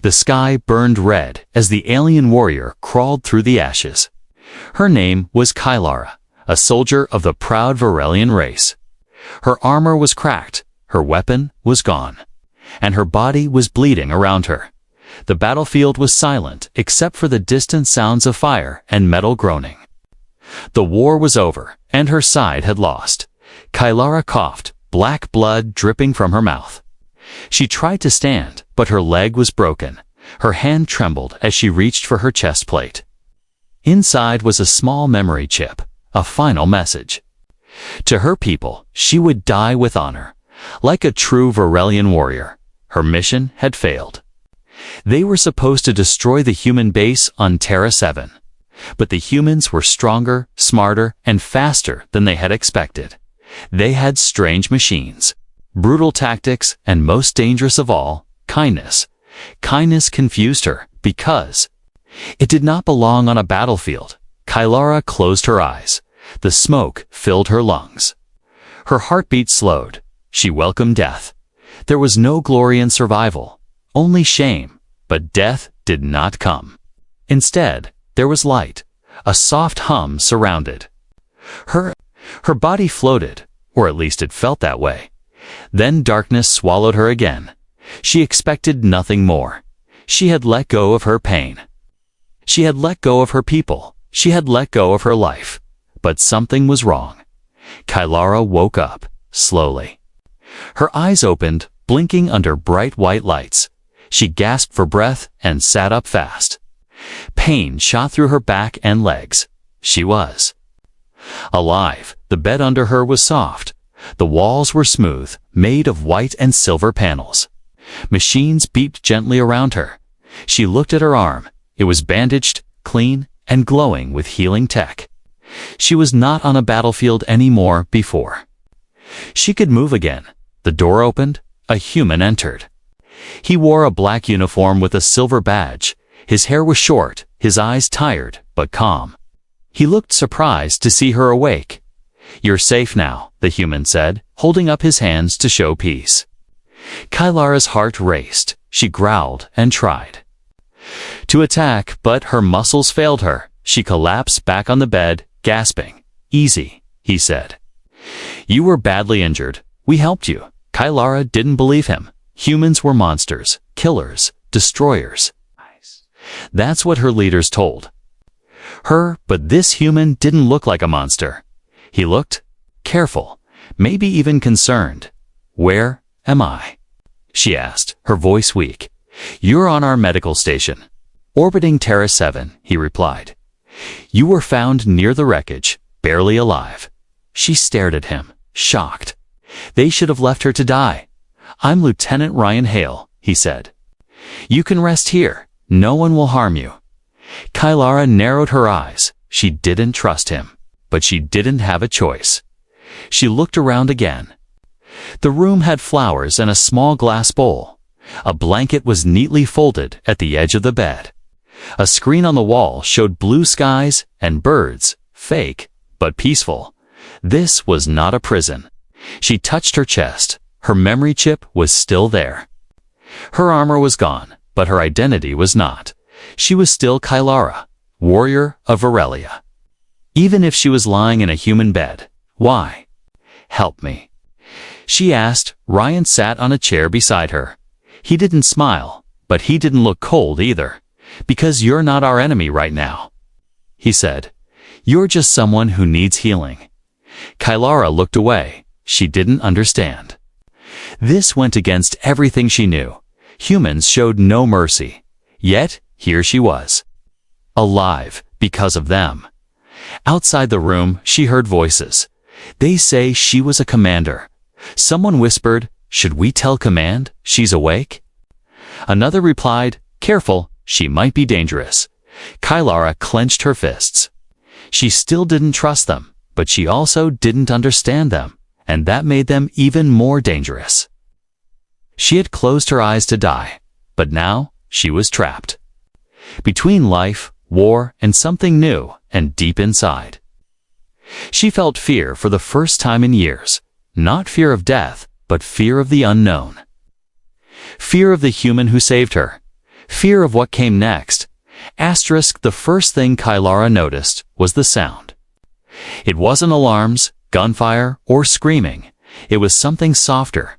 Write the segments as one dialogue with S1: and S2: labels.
S1: The sky burned red as the alien warrior crawled through the ashes. Her name was Kylara, a soldier of the proud Varelian race. Her armor was cracked, her weapon was gone, and her body was bleeding around her. The battlefield was silent except for the distant sounds of fire and metal groaning. The war was over, and her side had lost. Kylara coughed, black blood dripping from her mouth. She tried to stand, but her leg was broken. Her hand trembled as she reached for her chest plate. Inside was a small memory chip, a final message. To her people, she would die with honor. Like a true Varelian warrior, her mission had failed. They were supposed to destroy the human base on Terra 7. But the humans were stronger, smarter, and faster than they had expected. They had strange machines, brutal tactics, and most dangerous of all, kindness. Kindness confused her because it did not belong on a battlefield. Kylara closed her eyes. The smoke filled her lungs. Her heartbeat slowed. She welcomed death. There was no glory in survival, only shame, but death did not come. Instead, there was light. A soft hum surrounded her. Her body floated, or at least it felt that way. Then darkness swallowed her again. She expected nothing more. She had let go of her pain. She had let go of her people. She had let go of her life. But something was wrong. Kylara woke up, slowly. Her eyes opened, blinking under bright white lights. She gasped for breath and sat up fast. Pain shot through her back and legs. She was alive. The bed under her was soft. The walls were smooth, made of white and silver panels. Machines beeped gently around her. She looked at her arm. It was bandaged, clean, and glowing with healing tech. She was not on a battlefield anymore before. She could move again. The door opened. A human entered. He wore a black uniform with a silver badge. His hair was short, his eyes tired, but calm. He looked surprised to see her awake. "You're safe now," the human said, holding up his hands to show peace. Kylara's heart raced. She growled and tried to attack, but her muscles failed her. She collapsed back on the bed, gasping. "Easy," he said. "You were badly injured. We helped you." Kylara didn't believe him. Humans were monsters, killers, destroyers. That's what her leaders told her, but this human didn't look like a monster. He looked careful, maybe even concerned. "Where am I?" she asked, her voice weak. "You're on our medical station." "Orbiting Terra 7, he replied. "You were found near the wreckage, barely alive." She stared at him, shocked. They should have left her to die. "I'm Lieutenant Ryan Hale," he said. "You can rest here. No one will harm you." Kylara narrowed her eyes. She didn't trust him, but she didn't have a choice. She looked around again. The room had flowers and a small glass bowl. A blanket was neatly folded at the edge of the bed. A screen on the wall showed blue skies and birds, fake, but peaceful. This was not a prison. She touched her chest. Her memory chip was still there. Her armor was gone, but her identity was not. She was still Kylara, warrior of Varelia. Even if she was lying in a human bed. Why? "Help me," she asked. Ryan sat on a chair beside her. He didn't smile, but he didn't look cold either. "Because you're not our enemy right now," he said. "You're just someone who needs healing." Kylara looked away. She didn't understand. This went against everything she knew. Humans showed no mercy. Yet, here she was. Alive because of them. Outside the room, she heard voices. They say she was a commander. Someone whispered, "Should we tell command she's awake?" Another replied, "Careful, she might be dangerous." Kylara clenched her fists. She still didn't trust them, but she also didn't understand them, and that made them even more dangerous. She had closed her eyes to die, but now she was trapped. Between life, war, and something new and deep inside. She felt fear for the first time in years. Not fear of death, but fear of the unknown. Fear of the human who saved her. Fear of what came next. Asterisk, the first thing Kylara noticed was the sound. It wasn't alarms, gunfire, or screaming. It was something softer.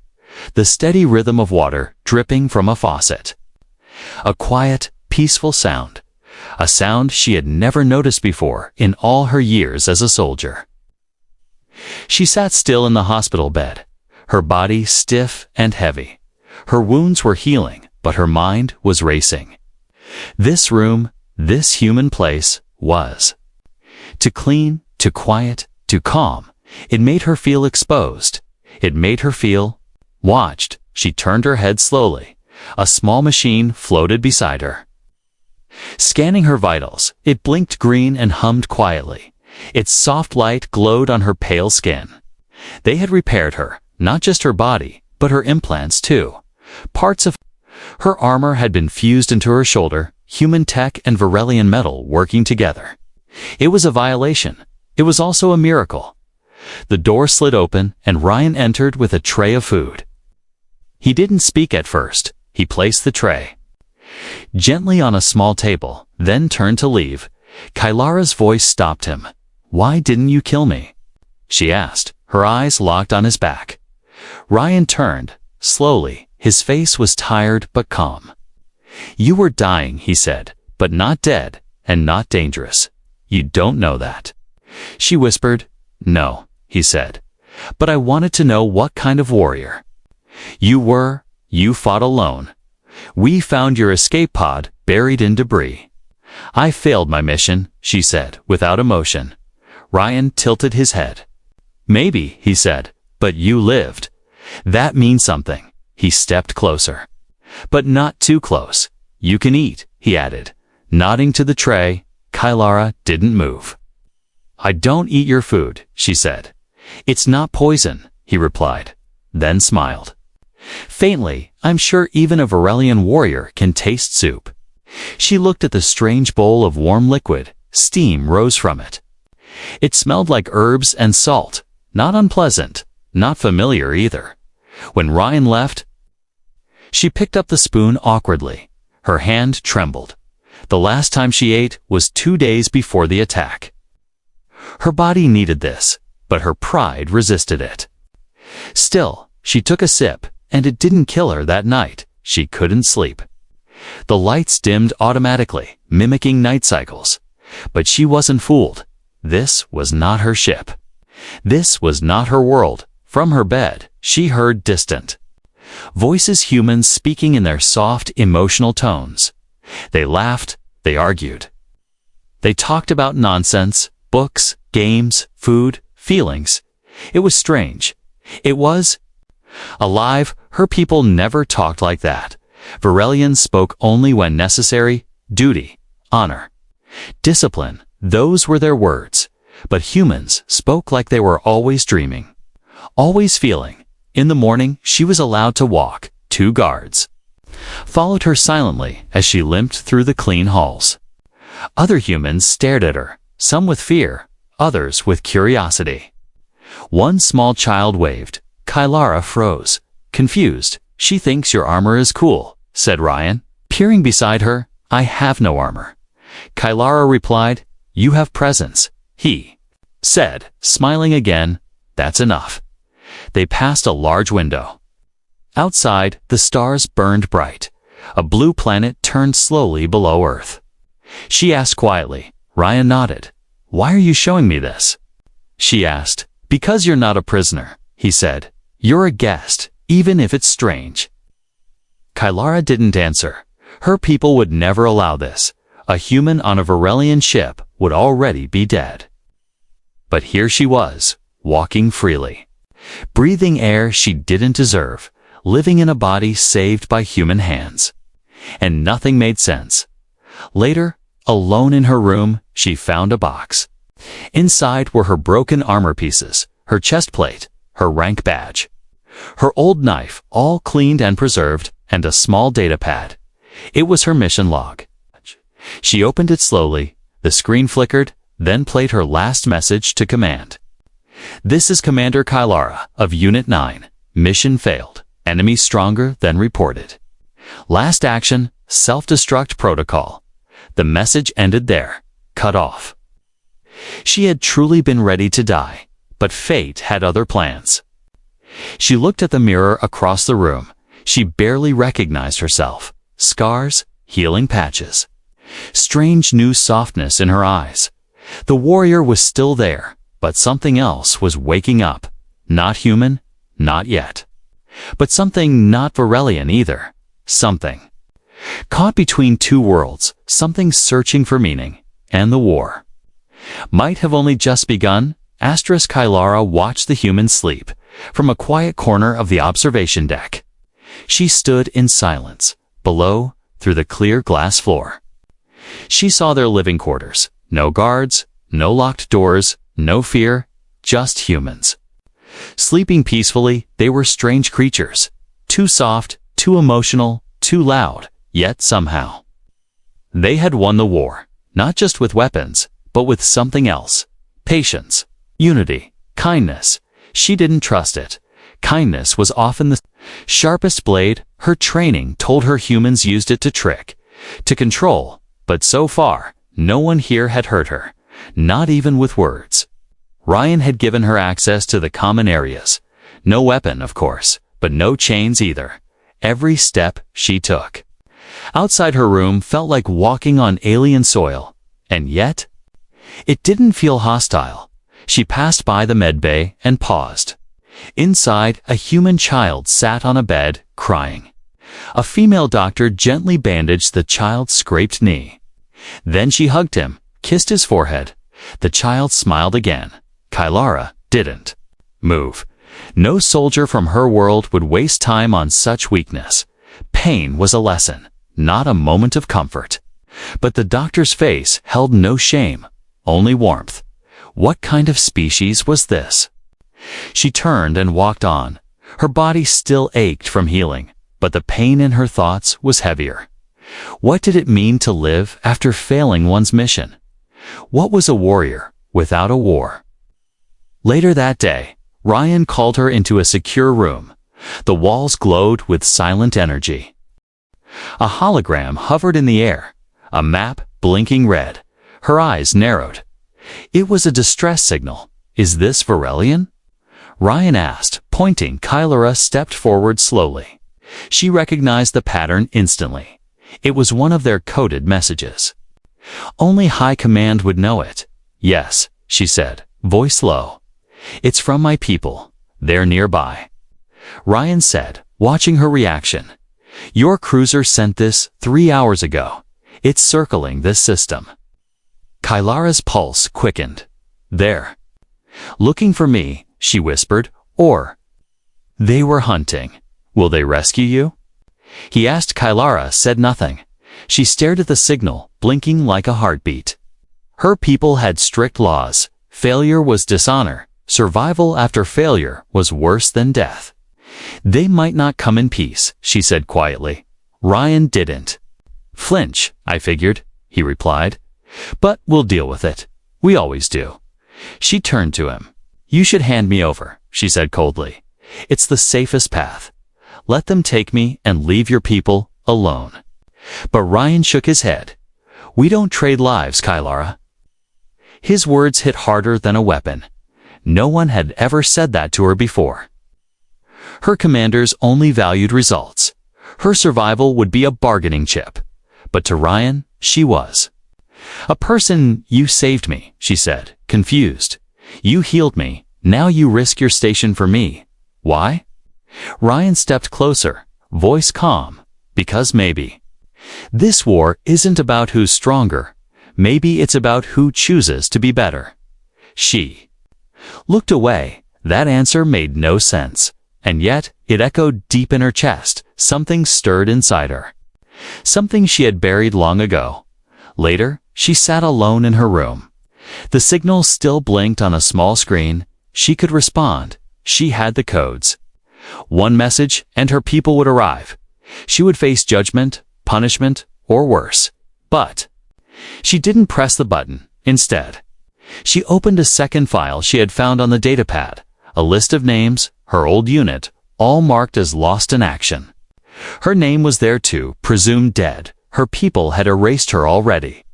S1: The steady rhythm of water dripping from a faucet. A quiet, peaceful sound. A sound she had never noticed before in all her years as a soldier. She sat still in the hospital bed, her body stiff and heavy. Her wounds were healing, but her mind was racing. This room, this human place, was too clean, too quiet, too calm. It made her feel exposed. It made her feel watched. She turned her head slowly. A small machine floated beside her. Scanning her vitals, it blinked green and hummed quietly. Its soft light glowed on her pale skin. They had repaired her, not just her body, but her implants too. Parts of her armor had been fused into her shoulder, human tech and Varelian metal working together. It was a violation. It was also a miracle. The door slid open, and Ryan entered with a tray of food. He didn't speak at first. He placed the tray gently on a small table, then turned to leave. Kylara's voice stopped him. "Why didn't you kill me?" she asked, her eyes locked on his back. Ryan turned, slowly. His face was tired but calm. "You were dying," he said, "but not dead, and not dangerous. You don't know that." She whispered. "No," he said, "but I wanted to know what kind of warrior you fought alone. We found your escape pod buried in debris." "I failed my mission," she said, without emotion. Ryan tilted his head. "Maybe," he said, "but you lived. That means something." He stepped closer. "But not too close. You can eat," he added, nodding to the tray. Kylara didn't move. "I don't eat your food," she said. "It's not poison," he replied, then smiled. Faintly, "I'm sure even a Varelian warrior can taste soup." She looked at the strange bowl of warm liquid. Steam rose from it. It smelled like herbs and salt, not unpleasant, not familiar either. When Ryan left, she picked up the spoon awkwardly. Her hand trembled. The last time she ate was 2 days before the attack. Her body needed this, but her pride resisted it. Still, she took a sip, and it didn't kill her that night. She couldn't sleep. The lights dimmed automatically, mimicking night cycles. But she wasn't fooled. This was not her ship. This was not her world. From her bed, she heard distant voices, humans speaking in their soft, emotional tones. They laughed, they argued. They talked about nonsense, books, games, food, feelings. It was strange. It was alive. Her people never talked like that. Varelians spoke only when necessary. Duty, honor, discipline, those were their words. But humans spoke like they were always dreaming, always feeling. In the morning, she was allowed to walk. 2 guards followed her silently as she limped through the clean halls. Other humans stared at her, some with fear, others with curiosity. One small child waved. Kylara froze, confused. "She thinks your armor is cool," said Ryan, peering beside her. "I have no armor." Kylara replied, "You have presence," he said, smiling again. "That's enough." They passed a large window. Outside, the stars burned bright. A blue planet turned slowly below Earth. She asked quietly. Ryan nodded. "Why are you showing me this?" she asked. "Because you're not a prisoner," he said. "You're a guest, even if it's strange." Kylara didn't answer. Her people would never allow this. A human on a Varelian ship would already be dead. But here she was, walking freely, breathing air she didn't deserve, living in a body saved by human hands. And nothing made sense. Later, alone in her room, she found a box. Inside were her broken armor pieces, her chest plate, her rank badge, her old knife, all cleaned and preserved, and a small data pad. It was her mission log. She opened it slowly. The screen flickered, then played her last message to command. "This is Commander Kylara of Unit 9. Mission failed. Enemy stronger than reported. Last action, self-destruct protocol. The message ended there, cut off. She had truly been ready to die, but fate had other plans. She looked at the mirror across the room. She barely recognized herself. Scars, healing patches. Strange new softness in her eyes. The warrior was still there, but something else was waking up. Not human, not yet. But something not Varelian either. Something. Caught between two worlds, something searching for meaning, and the war. Might have only just begun. Kylara watched the humans sleep from a quiet corner of the observation deck. She stood in silence, below, through the clear glass floor. She saw their living quarters. No guards, no locked doors, no fear, just humans. Sleeping peacefully, they were strange creatures. Too soft, too emotional, too loud, yet somehow. They had won the war, not just with weapons, but with something else. Patience, unity, kindness. She didn't trust it. Kindness was often the sharpest blade. Her training told her humans used it to trick, to control, but so far, no one here had hurt her, not even with words. Ryan had given her access to the common areas. No weapon, of course, but no chains either. Every step she took outside her room felt like walking on alien soil, and yet, it didn't feel hostile. She passed by the medbay and paused. Inside, a human child sat on a bed, crying. A female doctor gently bandaged the child's scraped knee. Then she hugged him, kissed his forehead. The child smiled again. Kylara didn't move. No soldier from her world would waste time on such weakness. Pain was a lesson, not a moment of comfort. But the doctor's face held no shame, only warmth. What kind of species was this? She turned and walked on. Her body still ached from healing, but the pain in her thoughts was heavier. What did it mean to live after failing one's mission? What was a warrior without a war? Later that day, Ryan called her into a secure room. The walls glowed with silent energy. A hologram hovered in the air, a map blinking red. Her eyes narrowed. It was a distress signal. Is this Varelian? Ryan asked, pointing. Kylara stepped forward slowly. She recognized the pattern instantly. It was one of their coded messages. Only High Command would know it. Yes, she said, voice low. It's from my people. They're nearby. Ryan said, watching her reaction. Your cruiser sent this 3 hours ago. It's circling this system. Kylara's pulse quickened. There. Looking for me, she whispered, or they were hunting. Will they rescue you? He asked. Kylara said nothing. She stared at the signal, blinking like a heartbeat. Her people had strict laws. Failure was dishonor. Survival after failure was worse than death. They might not come in peace, she said quietly. Ryan didn't flinch. I figured, he replied. But we'll deal with it. We always do. She turned to him. You should hand me over, she said coldly. It's the safest path. Let them take me and leave your people alone. But Ryan shook his head. We don't trade lives, Kylara. His words hit harder than a weapon. No one had ever said that to her before. Her commanders only valued results. Her survival would be a bargaining chip. But to Ryan, she was a person. You saved me, she said, confused. You healed me. Now you risk your station for me. Why? Ryan stepped closer, voice calm. Because maybe. This war isn't about who's stronger. Maybe it's about who chooses to be better. She looked away. That answer made no sense. And yet, it echoed deep in her chest. Something stirred inside her. Something she had buried long ago. Later, she sat alone in her room. The signal still blinked on a small screen. She could respond. She had the codes. One message, and her people would arrive. She would face judgment, punishment, or worse. But she didn't press the button. Instead, she opened a second file she had found on the datapad. A list of names, her old unit, all marked as lost in action. Her name was there too, presumed dead. Her people had erased her already.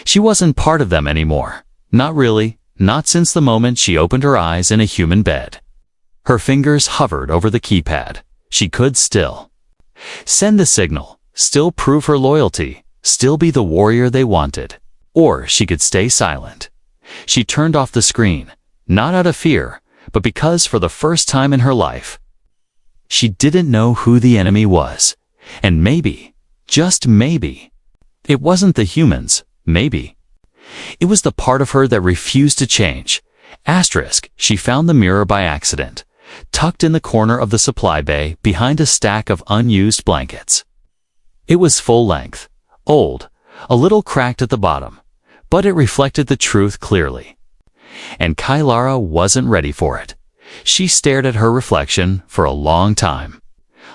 S1: She wasn't part of them anymore. Not really, not since the moment she opened her eyes in a human bed. Her fingers hovered over the keypad. She could still send the signal, still prove her loyalty, still be the warrior they wanted. Or she could stay silent. She turned off the screen, not out of fear, but because for the first time in her life, she didn't know who the enemy was. And maybe, just maybe, it wasn't the humans, maybe. It was the part of her that refused to change. Asterisk, she found the mirror by accident, tucked in the corner of the supply bay behind a stack of unused blankets. It was full length, old, a little cracked at the bottom, but it reflected the truth clearly. And Kylara wasn't ready for it. She stared at her reflection for a long time.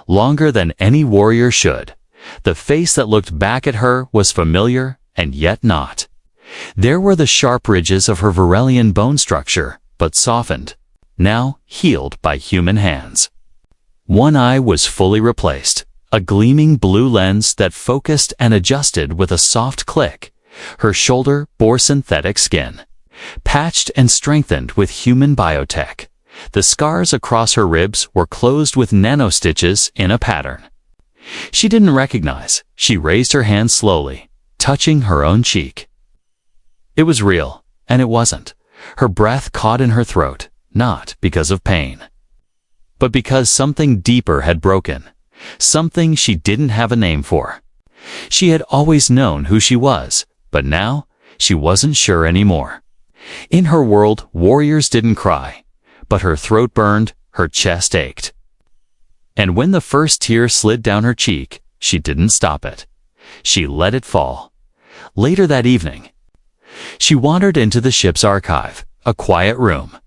S1: Longer than any warrior should. The face that looked back at her was familiar and yet not. There were the sharp ridges of her Varelian bone structure, but softened, now healed by human hands. One eye was fully replaced, a gleaming blue lens that focused and adjusted with a soft click. Her shoulder bore synthetic skin, patched and strengthened with human biotech. The scars across her ribs were closed with nanostitches in a pattern. She didn't recognize. She raised her hand slowly, touching her own cheek. It was real, and it wasn't. Her breath caught in her throat, not because of pain, but because something deeper had broken, something she didn't have a name for. She had always known who she was, but now she wasn't sure anymore. In her world, warriors didn't cry, but her throat burned, her chest ached. And when the first tear slid down her cheek, she didn't stop it. She let it fall. Later that evening, she wandered into the ship's archive, a quiet room,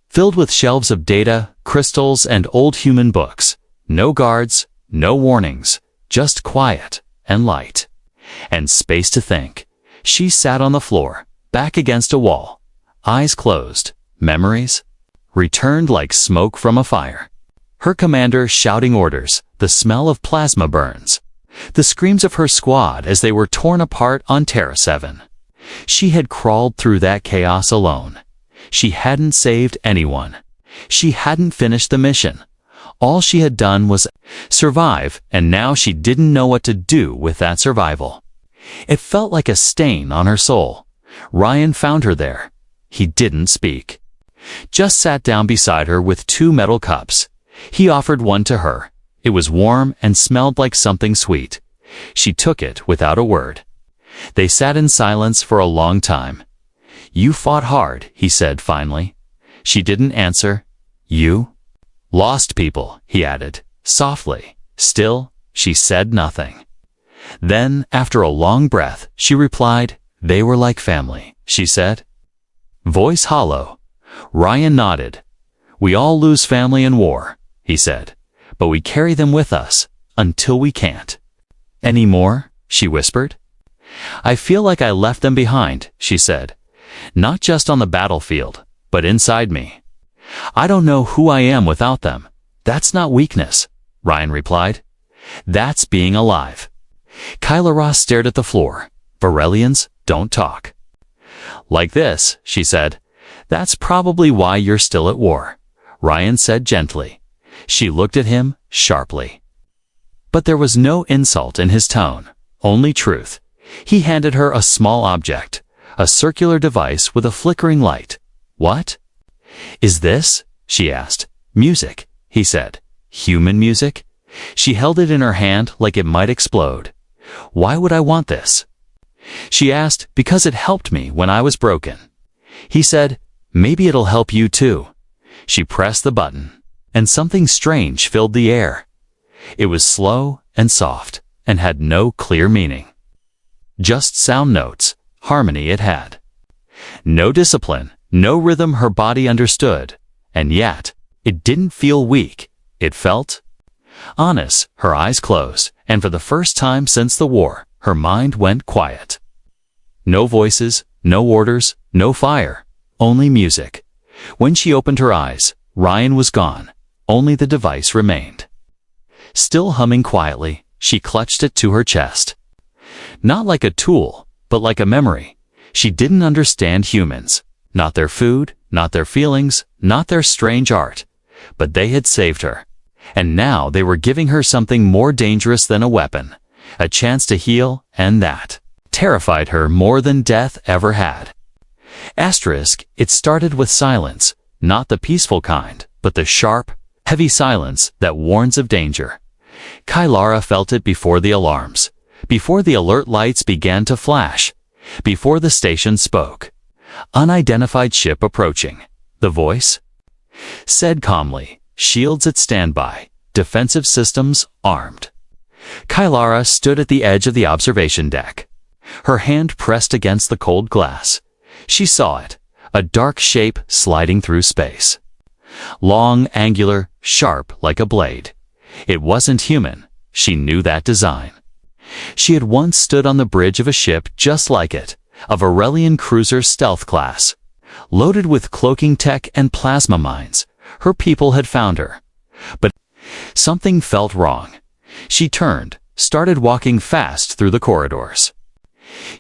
S1: filled with shelves of data, crystals, and old human books. No guards, no warnings, just quiet and light, and space to think. She sat on the floor, back against a wall, eyes closed. Memories returned like smoke from a fire. Her commander shouting orders, the smell of plasma burns, the screams of her squad as they were torn apart on Terra 7. She had crawled through that chaos alone. She hadn't saved anyone. She hadn't finished the mission. All she had done was survive, and now she didn't know what to do with that survival. It felt like a stain on her soul. Ryan found her there. He didn't speak. Just sat down beside her with 2 metal cups. He offered one to her. It was warm and smelled like something sweet. She took it without a word. They sat in silence for a long time. "You fought hard," he said finally. She didn't answer. "You lost people," he added, softly. Still, she said nothing. Then, after a long breath, she replied, "They were like family," she said. Voice hollow. Ryan nodded. "We all lose family in war," he said, "but we carry them with us until we can't." "Any more?" she whispered. "I feel like I left them behind," she said. "Not just on the battlefield, but inside me. I don't know who I am without them." "That's not weakness," Ryan replied. "That's being alive." Kylara stared at the floor. "Varelians don't talk like this," she said. "That's probably why you're still at war," Ryan said gently. She looked at him sharply. But there was no insult in his tone, only truth. He handed her a small object, a circular device with a flickering light. "What is this?" she asked. "Music," he said. "Human music?" She held it in her hand like it might explode. "Why would I want this?" She asked. "Because it helped me when I was broken." He said, "Maybe it'll help you too." She pressed the button, and something strange filled the air. It was slow and soft, and had no clear meaning. Just sound notes, harmony it had. No discipline, no rhythm her body understood, and yet, it didn't feel weak. It felt honest. Her eyes closed, and for the first time since the war, her mind went quiet. No voices, no orders, no fire, only music. When she opened her eyes, Ryan was gone. Only the device remained. Still humming quietly, she clutched it to her chest. Not like a tool, but like a memory. She didn't understand humans. Not their food, not their feelings, not their strange art. But they had saved her. And now they were giving her something more dangerous than a weapon. A chance to heal, and that terrified her more than death ever had. Asterisk, it started with silence, not the peaceful kind, but the sharp, heavy silence that warns of danger. Kylara felt it before the alarms, before the alert lights began to flash, before the station spoke. Unidentified ship approaching. The voice said calmly, shields at standby, defensive systems armed. Kylara stood at the edge of the observation deck. Her hand pressed against the cold glass. She saw it, a dark shape sliding through space. Long, angular, sharp like a blade. It wasn't human. She knew that design. She had once stood on the bridge of a ship just like it, a Varelian cruiser stealth class. Loaded with cloaking tech and plasma mines, her people had found her. But something felt wrong. She turned, started walking fast through the corridors.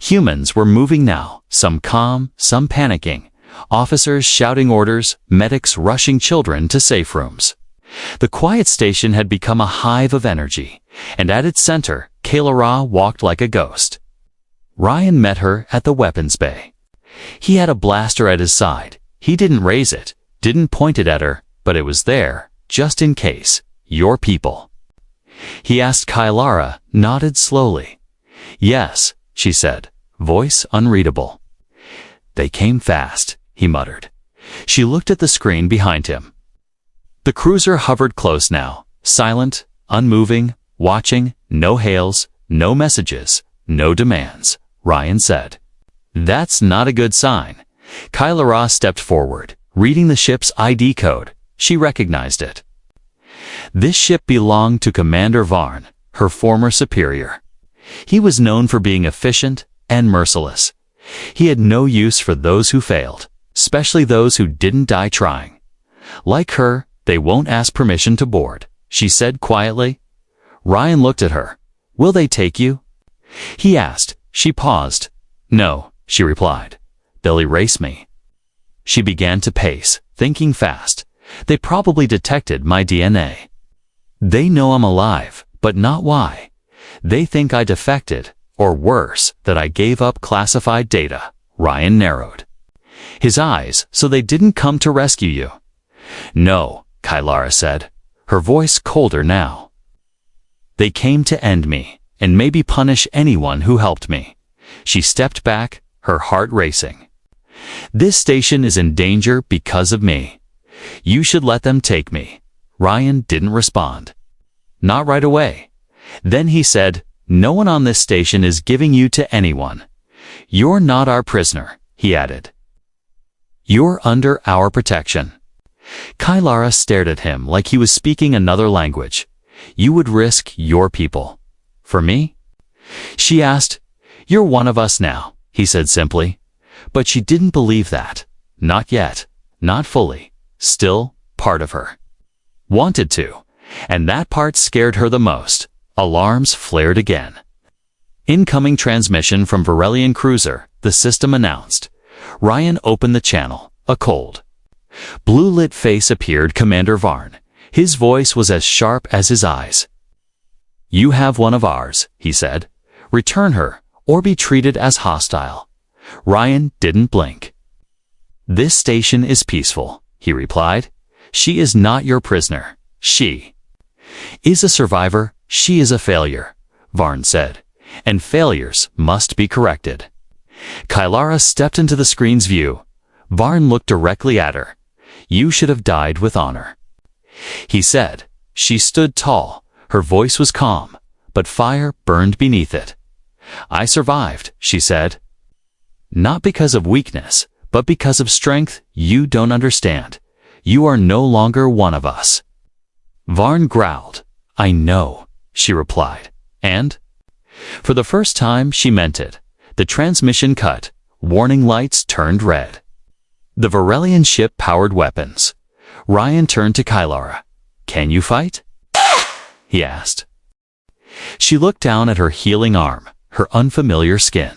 S1: Humans were moving now, some calm, some panicking, officers shouting orders, medics rushing children to safe rooms. The quiet station had become a hive of energy, and at its center, Kylara walked like a ghost. Ryan met her at the weapons bay. He had a blaster at his side. He didn't raise it, didn't point it at her, but it was there, just in case. Your people. He asked Kylara, nodded slowly. Yes, she said, voice unreadable. They came fast, he muttered. She looked at the screen behind him. The cruiser hovered close now, silent, unmoving, watching, no hails, no messages, no demands, Ryan said. That's not a good sign. Kylara stepped forward, reading the ship's ID code. She recognized it. This ship belonged to Commander Varn, her former superior. He was known for being efficient and merciless. He had no use for those who failed, especially those who didn't die trying. Like her, they won't ask permission to board, she said quietly. Ryan looked at her. Will they take you? He asked. She paused. No, she replied. They'll erase me. She began to pace, thinking fast. They probably detected my DNA. They know I'm alive, but not why. They think I defected, or worse, that I gave up classified data. Ryan narrowed his eyes so they didn't come to rescue you. No, Kylara said, her voice colder now. They came to end me, and maybe punish anyone who helped me. She stepped back, her heart racing. This station is in danger because of me. You should let them take me. Ryan didn't respond. Not right away. Then he said, no one on this station is giving you to anyone. You're not our prisoner, he added. You're under our protection. Kylara stared at him like he was speaking another language. You would risk your people. For me? She asked. You're one of us now, he said simply. But she didn't believe that. Not yet. Not fully. Still part of her. Wanted to. And that part scared her the most. Alarms flared again. Incoming transmission from Varelian cruiser, the system announced. Ryan opened the channel. A cold, blue-lit face appeared. Commander Varn. His voice was as sharp as his eyes. You have one of ours, he said. Return her, or be treated as hostile. Ryan didn't blink. This station is peaceful, he replied. She is not your prisoner. She is a survivor. She is a failure, Varn said. And failures must be corrected. Kylara stepped into the screen's view. Varn looked directly at her. You should have died with honor, he said. She stood tall. Her voice was calm, but fire burned beneath it. I survived, she said. Not because of weakness, but because of strength you don't understand. You are no longer one of us. Varn growled. I know, she replied. And? For the first time, she meant it. The transmission cut. Warning lights turned red. The Varelian ship powered weapons. Ryan turned to Kylara. Can you fight? he asked. She looked down at her healing arm, her unfamiliar skin,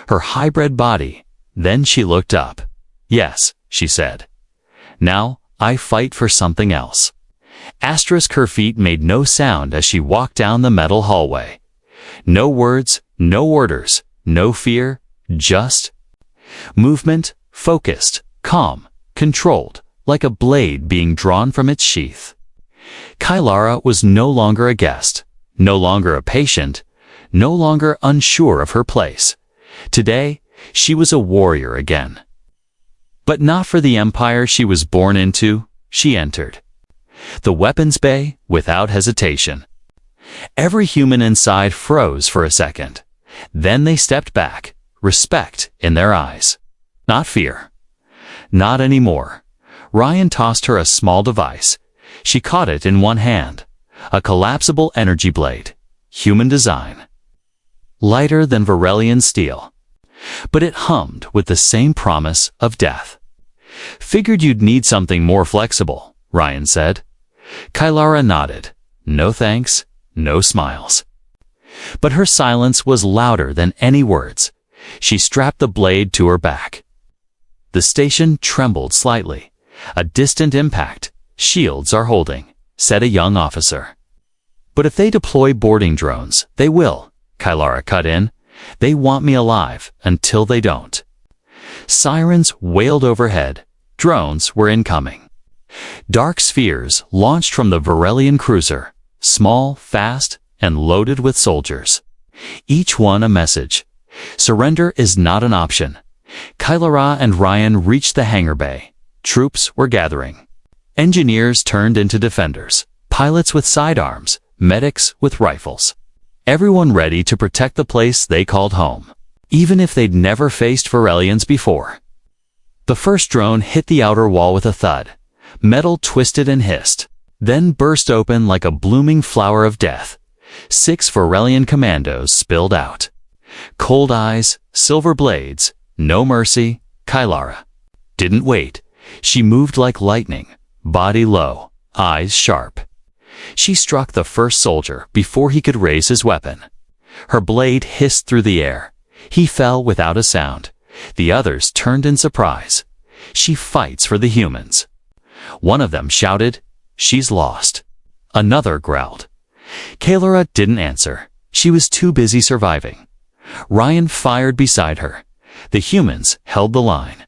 S1: her hybrid body. Then she looked up. Yes, she said. Now, I fight for something else. Her feet made no sound as she walked down the metal hallway. No words, no orders, no fear, just movement, focused, calm, controlled, like a blade being drawn from its sheath. Kylara was no longer a guest, no longer a patient, no longer unsure of her place. Today, she was a warrior again. But not for the empire she was born into. She entered the weapons bay without hesitation. Every human inside froze for a second. Then they stepped back, respect in their eyes. Not fear. Not anymore. Ryan tossed her a small device. She caught it in one hand. A collapsible energy blade. Human design. Lighter than Varelian steel. But it hummed with the same promise of death. Figured you'd need something more flexible, Ryan said. Kylara nodded. No thanks, no smiles. But her silence was louder than any words. She strapped the blade to her back. The station trembled slightly. A distant impact. Shields are holding, said a young officer. But if they deploy boarding drones, they will, Kylara cut in. They want me alive until they don't. Sirens wailed overhead. Drones were incoming. Dark spheres launched from the Varelian cruiser, small, fast, and loaded with soldiers. Each one a message. Surrender is not an option. Kylara and Ryan reached the hangar bay. Troops were gathering. Engineers turned into defenders, pilots with sidearms, medics with rifles. Everyone ready to protect the place they called home, even if they'd never faced Varelians before. The first drone hit the outer wall with a thud. Metal twisted and hissed, then burst open like a blooming flower of death. 6 Varelian commandos spilled out. Cold eyes, silver blades, no mercy. Kylara didn't wait. She moved like lightning, body low, eyes sharp. She struck the first soldier before he could raise his weapon. Her blade hissed through the air. He fell without a sound. The others turned in surprise. She fights for the humans. One of them shouted, "She's lost." Another growled. Kylara didn't answer. She was too busy surviving. Ryan fired beside her. The humans held the line.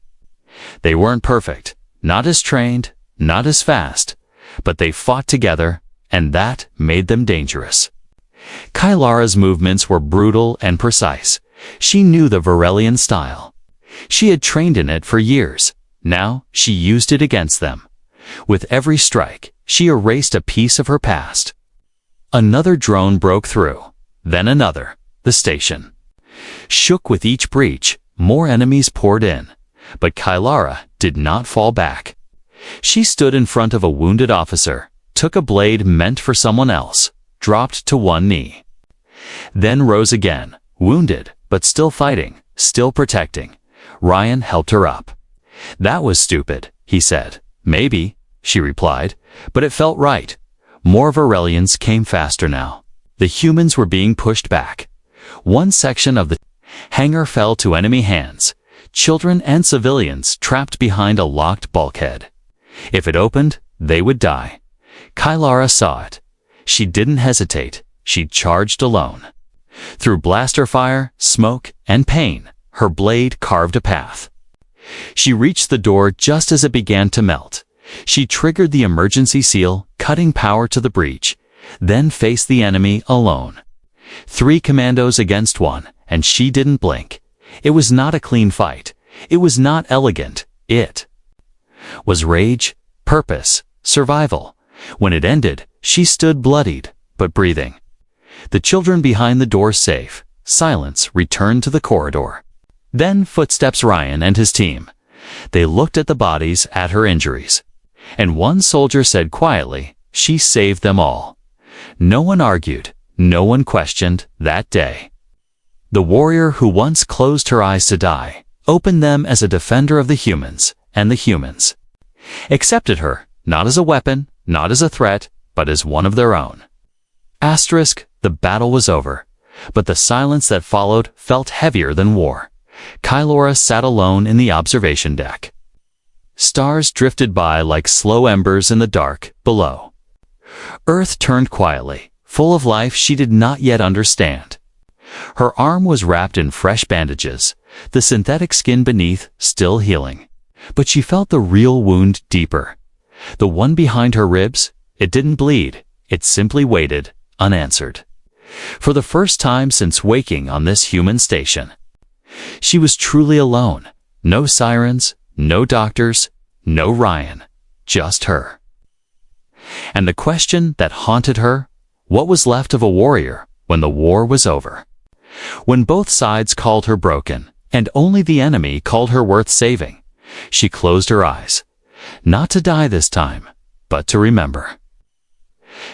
S1: They weren't perfect, not as trained, not as fast, but they fought together, and that made them dangerous. Kylara's movements were brutal and precise. She knew the Varelian style. She had trained in it for years. Now she used it against them. With every strike, she erased a piece of her past. Another drone broke through, then another. The station shook with each breach. More enemies poured in, but Kylara did not fall back. She stood in front of a wounded officer, took a blade meant for someone else, dropped to one knee. Then rose again, wounded, but still fighting, still protecting. Ryan helped her up. "That was stupid," he said. "Maybe," she replied, but it felt right. More Varelians came faster now. The humans were being pushed back. One section of the hangar fell to enemy hands. Children and civilians trapped behind a locked bulkhead. If it opened, they would die. Kylara saw it. She didn't hesitate. She charged alone. Through blaster fire, smoke, and pain, her blade carved a path. She reached the door just as it began to melt. She triggered the emergency seal, cutting power to the breach, then faced the enemy alone. 3 commandos against 1, and she didn't blink. It was not a clean fight. It was not elegant. It was rage, purpose, survival. When it ended, she stood bloodied, but breathing. The children behind the door safe. Silence returned to the corridor. Then footsteps. Ryan and his team. They looked at the bodies, at her injuries. And one soldier said quietly, "She saved them all." No one argued. No one questioned that day. The warrior who once closed her eyes to die, opened them as a defender of the humans, and the humans accepted her, not as a weapon, not as a threat, but as one of their own. The battle was over, but the silence that followed felt heavier than war. Kylora sat alone in the observation deck. Stars drifted by like slow embers in the dark below. Earth turned quietly, full of life she did not yet understand. Her arm was wrapped in fresh bandages, the synthetic skin beneath still healing. But she felt the real wound deeper. The one behind her ribs, it didn't bleed, it simply waited, unanswered. For the first time since waking on this human station. She was truly alone. No sirens, no doctors, no Ryan, just her. And the question that haunted her, what was left of a warrior when the war was over? When both sides called her broken, and only the enemy called her worth saving, she closed her eyes. Not to die this time, but to remember.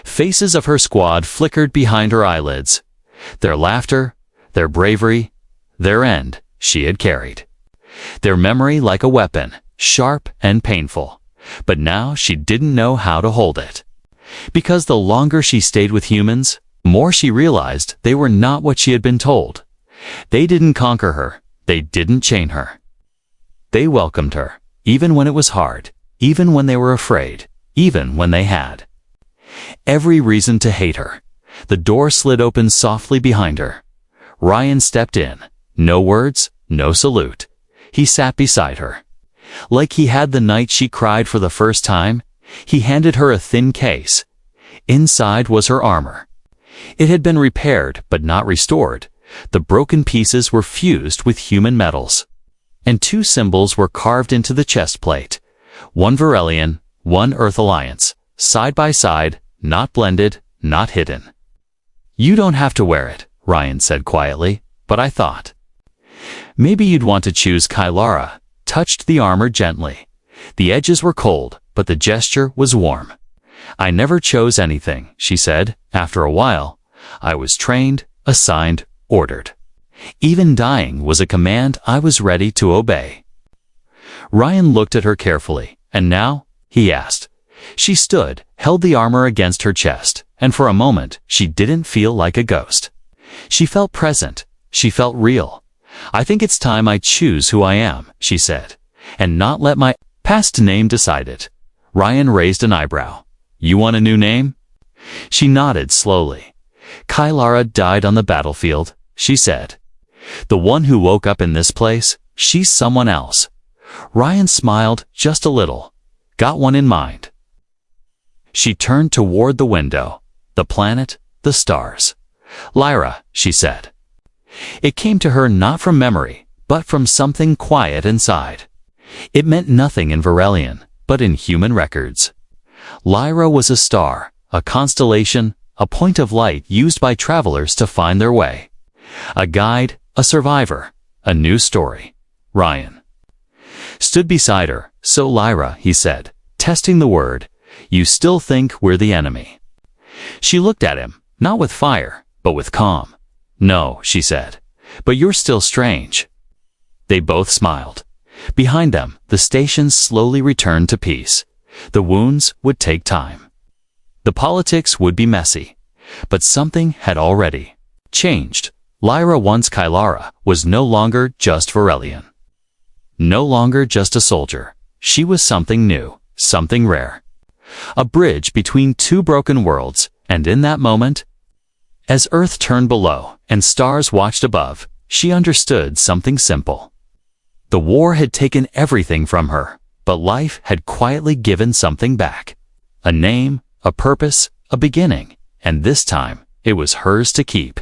S1: Faces of her squad flickered behind her eyelids. Their laughter, their bravery, their end she had carried. Their memory like a weapon, sharp and painful. But now she didn't know how to hold it. Because the longer she stayed with humans, more she realized they were not what she had been told. They didn't conquer her. They didn't chain her. They welcomed her, even when it was hard, even when they were afraid, even when they had every reason to hate her. The door slid open softly behind her. Ryan stepped in. No words, no salute. He sat beside her. Like he had the night she cried for the first time, he handed her a thin case. Inside was her armor. It had been repaired but not restored. The broken pieces were fused with human metals. And two symbols were carved into the chest plate. One Varelian, one Earth Alliance. Side by side, not blended, not hidden. You don't have to wear it, Ryan said quietly, but I thought. Maybe you'd want to choose. Kylora touched the armor gently. The edges were cold, but the gesture was warm. I never chose anything, she said. After a while, I was trained, assigned, ordered. Even dying was a command I was ready to obey. Ryan looked at her carefully. And now? He asked. She stood, held the armor against her chest, and for a moment she didn't feel like a ghost. She felt present. She felt real. I think it's time I choose who I am, she said, and not let my past name decide it. Ryan raised an eyebrow. You want a new name? She nodded slowly. Kylora died on the battlefield, she said. The one who woke up in this place, she's someone else. Ryan smiled just a little. Got one in mind. She turned toward the window, the planet, the stars. Lyra, she said. It came to her not from memory, but from something quiet inside. It meant nothing in Varelian, but in human records. Lyra was a star, a constellation, a point of light used by travelers to find their way. A guide, a survivor, a new story. Ryan stood beside her. So Lyra, he said, testing the word, you still think we're the enemy? She looked at him, not with fire, but with calm. No, she said, but you're still strange. They both smiled. Behind them, the station slowly returned to peace. The wounds would take time. The politics would be messy. But something had already changed. Lyra, once Kylora, was no longer just Varelian. No longer just a soldier. She was something new, something rare. A bridge between two broken worlds, and in that moment, as Earth turned below and stars watched above, she understood something simple. The war had taken everything from her, but life had quietly given something back. A name, a purpose, a beginning, and this time, it was hers to keep.